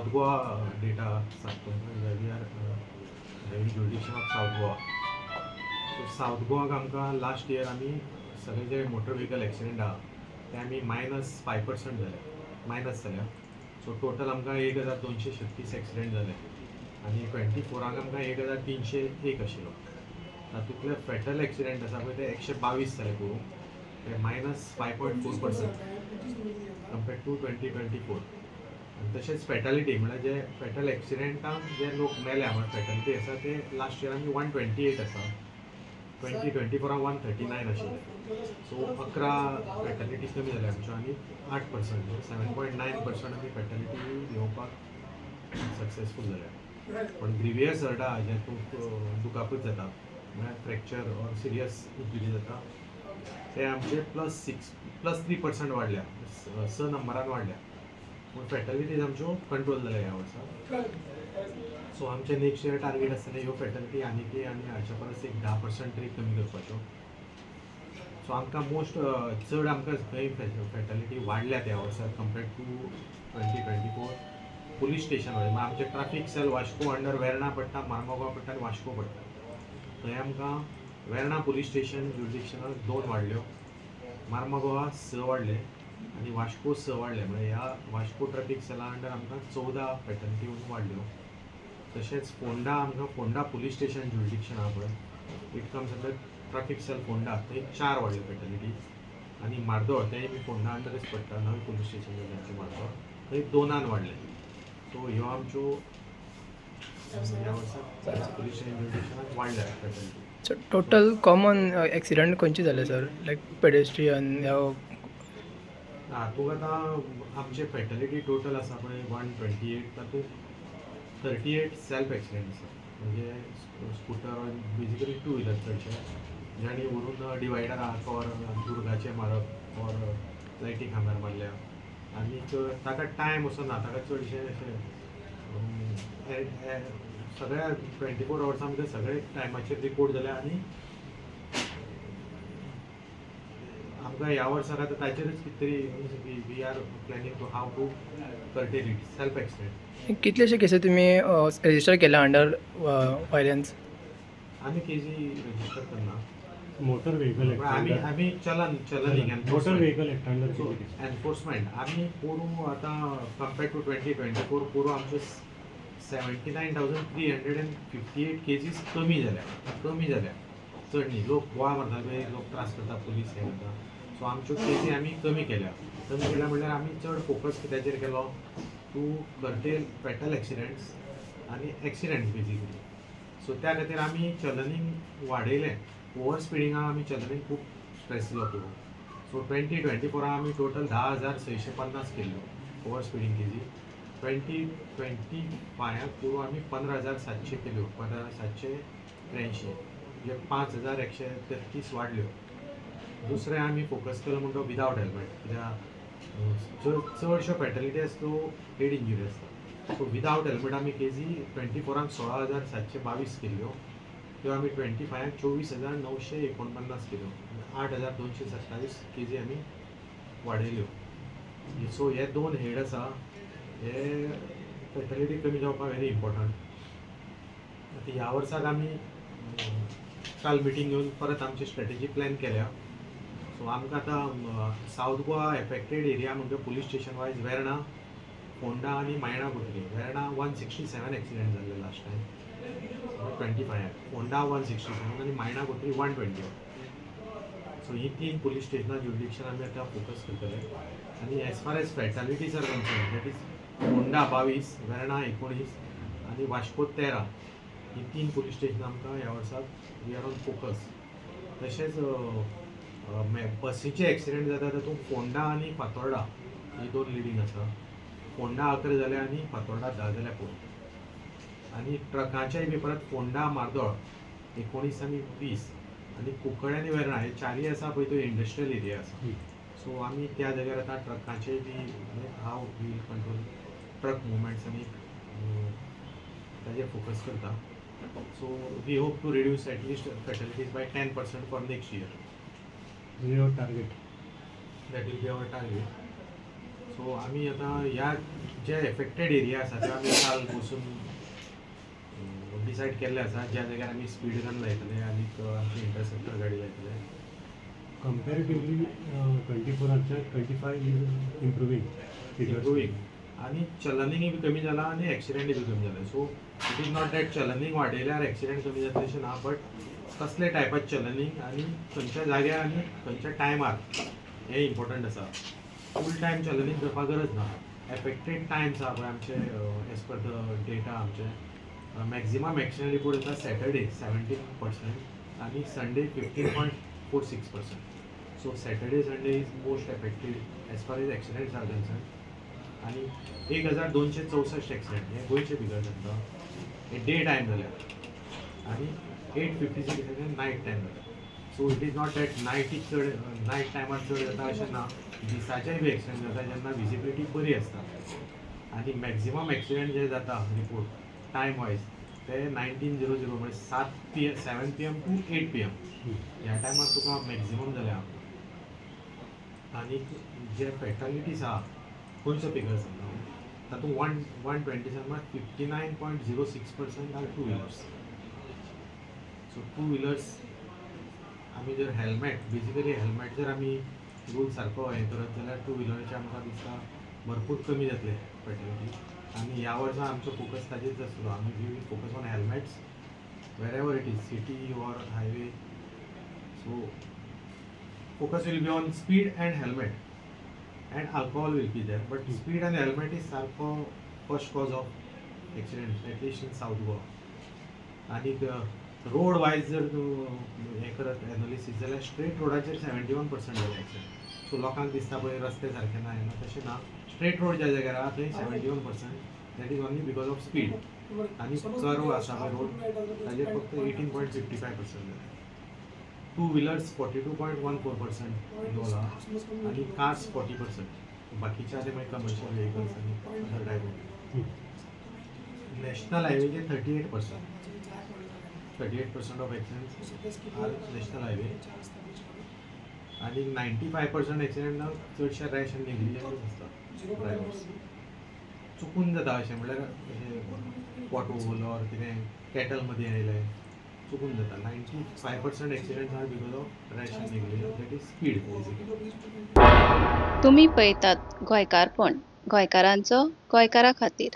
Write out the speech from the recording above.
South Goa data where we are having jurisdiction of South Goa. So South Goa आमकां last year आमी सगळे जे motor vehicle accident आहा ते आमी -5% जाले मायनस जाल्या. सो टोटल आमकां 1236 एक्सिडेंट जाले आनी 24 आमकां 1301 आशिल्लो. तातूंतले फॅटल एक्सिडेंट आसा पळय ते 122 जाले करून ते -5.4% कंपेर्ड टू 2024. आनी तशेंच फॅटालिटी म्हळ्यार जे फॅटल एक्सिडेंटान जे लोक मेल्या म्हळ्यार फॅटालिटी आसा ते लास्ट इयर आमी 128 आसा. 2024 139 आशिल्ले. सो 11 फॅटालिटी कमी जाल्या आमच्यो आनी 8% 7.9% आमी फॅटालिटी घेवपाक सक्सेसफूल जाल्या. पण ग्रिवियस हर्ट आहा जेतूंक दुखापत जाता म्हळ्यार फ्रॅक्चर ऑर सिरियस इंजुरी जाता ते आमचे +3% वाडल्या 6 नंबरान वाडल्या. पूण फॅटालिटीज आमच्यो कंट्रोल जाल्या ह्या वर्सा. सो आमचे नेक्स्ट इयर टार्गेट आसतले ह्यो फॅटालिटी आनी हाच्या परस एक 10% तरी कमी करपाच्यो. सो आमकां चड आमकां खंय फॅटालिटी वाडल्या त्या वर्सा कंपेर्ड टू 2024. पुलीस स्टेशन म्हळ्यार आमचे traffic cell Vasco under Verna पडटा, मार्मोगांव पडटा आनी वास्को पडटा. थंय आमकां वेर्णा पुलीस स्टेशन जुरिडिक्शनाक 2 वाडल्यो, मार्मोगांवा 6 वाडले आनी वास्को 6 वाडले. म्हळ्यार ह्या वास्को ट्राफीक सेला अंडर आमकां 14 फॅटालिटी वाडल्यो. तशेंच फोंडा पुलीस स्टेशन जुरिडिक्शन आहा पळय it comes under traffic cell Ponda थंय 4 वाडल्यो फॅटालिटी. आनी मार्दोळ तेंय बी फोंडा अंडरच पडटा, नवी पुलीस स्टेशन जाता मार्दोळ थंय 2 वाडले. सो ह्यो आमच्यो ह्या वर्सा पुलीस स्टेशन जुरिडिक्शनाक वाडल्या फॅटालिटी. सो टोटल कॉमन एक्सिडेंट खंयचे जाले सर लायक पेडेस्ट्रियन हातूंत आतां आमचे फॅटालिटी टोटल आसा पळय 128 तातूंत 38 सेल्फ एक्सिडेंट आसा. म्हणजे स्कुटर बेजिकली 2 व्हिलर चडशे ज्यांनी व्हरून डिवायडराक ऑर दुर्गाचे मारप ऑर लायटी खांब्यार मारल्या. आनी ताका टायम असो ना, ताका चडशे अशे सगळ्या 24 hours आमकां सगळे टायमाचेर रिपोर्ट जाल्या. आनी आमकां ह्या वर्साक आतां ताचेरच कितें तरी we are planning to have to curtail itself accident. कितलेशे केसी तुमी रेजिस्टर केला अंडर वायलन्स? आमी केजी रजिस्टर करना. मोटर व्हेकल आमी चलन मोटर व्हेकल एनफोर्समेंट आमी पोरू आतां कंपेर्ड टू 2024 पोरू आमच्यो 79,358 केजीस कमी जाल्या. चड न्ही, लोक गोवा मारता पळय, लोक त्रास करता, पुलीस हे करता. सो आमच्यो केजी आमी कमी केल्या म्हणल्यार आमी चड फोकस कित्याचेर केलो टू कर्टेल फॅटल एक्सिडेंट्स आनी एक्सिडेंट्स बेजिकली. सो त्या खातीर आमी चलनींग वाडयलें. ओवर स्पिडींगाक आमी चलनींग खूब स्ट्रेस दिलो करूं. सो 2024 आमी टोटल 10,650 केल्ल्यो ओवर स्पिडींग केजी. 2025 पोरू आमी 15,700 केल्यो, 15,783 म्हणजे 5,133 वाडल्यो. दुसरें आमी फोकस केलो म्हणटा विदावट हेल्मेट, कित्याक चडश्यो फॅटालिटी आसा त्यो हेड इंजुरी आसता. सो विदावट हेल्मेट आमी केजी 24 16,722 केल्ल्यो. त्यो आमी 25 24,949 केल्यो, 8,227 केजी आमी वाडयल्यो. सो हे 2 हेड आसा, हे फॅटालिटी कमी जावपाक व्हेरी इम्पॉर्टंट. आतां ह्या वर्साक आमी काल मिटींग घेवन परत आमची स्ट्रॅटेजी प्लॅन केल्या. सो आमकां आतां सावथ गोवा एफेक्टेड एरिया म्हणजे police station wise Verna, Ponda आनी मायणा कुर्ली. वेर्णा 167 एक्सिडेंट जाल्ले लास्ट टायम 25, फोंडा 167 आनी मायणा कुर्ली 120. सो ही 3 पुलीस स्टेशनां जुरिडिक्शन आमी आतां फोकस करतले. आनी as far as fatalities are concern that is Ponda 22, Verna 19 आनी वास्को 13. ही 3 पुलीस स्टेशनां आमकां ह्या वर्साक वी आर ऑन फोकस. तशेंच बसीचे एक्सिडेंट जाता तातूंत फोंडा आनी फातोर्डा ही 2 लिडींग आसा. फोंडा 11 जाल्या आनी फातोर्डा 10 जाल्या पळय. आनी ट्रकाचेय बी परत फोंडा मार्दोळ 19 आनी 20 आनी कुंकळे आनी वेर्णा हे 4 आसा पळय त्यो इंडस्ट्रियल एरिया आसा. सो आमी त्या जाग्यार आतां ट्रकाचेय बी हाव वील कंट्रोल ट्रक मुवमेंट्स आनी ताजेर फोकस करता. So we hope to reduce at least fatalities by 10% for next year. Target that will be our target. So आमी आतां ह्या जे एफेक्टेड एरिया आसा ते आमी काल बसून डिसायड केल्ले आसा ज्या जाग्यार आमी स्पीड गन लायतले आनी आमची इंटरसेप्टर गाडी लायतले. कम्पॅरेटिवली 24च्या 25 इज इम्प्रुवींग इम्प्रुवींग आनी चलनींग बी कमी जाला आनी एक्सिडेंट बी कमी जाला. So it is not that चलनींग वाडयल्यार एक्सिडेंट कमी जातले अशें ना, बट कसले टायपाचे चलनींग आनी खंयच्या जाग्यार आनी खंयच्या टायमार हें इम्पॉर्टंट आसा. फूल टायम चलनींग करपाक गरज ना. एफेक्टेड टायम्स आहा पळय आमचे एज पर द डेटा आमचे मॅक्झिमम एक्सिडेंट रिपोर्ट येता सॅटर्डे 17% आनी Sunday 15.46%. So Saturday Sunday is most affected as far as accidents are concern. आनी 1264 एक्सिडेंट हे गोंयचे फिगर जाता. हे डे टायम जाल्यार आनी 856 एक्सिडेंट नायट टायम जाता. So it is not that नायटीक चड नायट टायमार चड जाता अशें ना. दिसाचेय बी एक्सिडेंट जाता जेन्ना विजिबिलिटी बरी आसता. आनी मॅक्झिमम एक्सिडेंट जे जाता रिपोर्ट टायम वायज ते 19:00 म्हणजे 7 PM टू 8 PM ह्या टायमार तुका मॅक्झिमम जाल्या. आनी जे फॅटालिटीज आहा गोंयचो फिगर सांगता तातूंत 127 59.06% are two wheelers. So two wheelers आमी जर हेल्मेट बेजिकली हेल्मेट जर आमी रूल सारको हें करत जाल्यार टू व्हिलराचे आमकां दिसता भरपूर कमी जातले फॅटालिटी. आनी ह्या वर्सा आमचो फोकस ताजेच आसलो. आमी we focus on helmets wherever it is city or highway. So focus will be on speed and helmet and alcohol will be there, but speed and helmet is sarko first cause of accident at least in South Goa. आणि road wise जर तूं हें करत analysis जाल्यार straight रोडाचेर 71% जाले accident. So लोकांक दिसता पळय रस्ते सारके ना येना तशें ना. स्ट्रेट रोड ज्या जाग्यार आहा थंय 71% that is only because of speed. आनी कर्व आसा पळय रोड ताजेर फक्त 18.55% जाले. टू व्हिलर्स 42.14% इनवॉल्व आहा आनी कार्स 40%. बाकीचे आले मागीर कमर्शियल व्हेकल्स आनी अदर टायप. नॅशनल हायवेचे 38% of accidents are national highway. आनी 95% एक्सिडेंट चडशे रॅश आनी नेग्लिजंस आसता ड्रायवर्स. चुकून जाता अशें म्हणल्यार अशें पॉटहोल ऑर कितें कॅटल मदीं आयलें चुकून जाता. 95% accidents R because of rash आनी नेग्लिजंस दॅट इज स्पीड बेसिकली. तुम्ही पळयतात गोंयकारपण गोंयकारांचो गोंयकारा खातीर.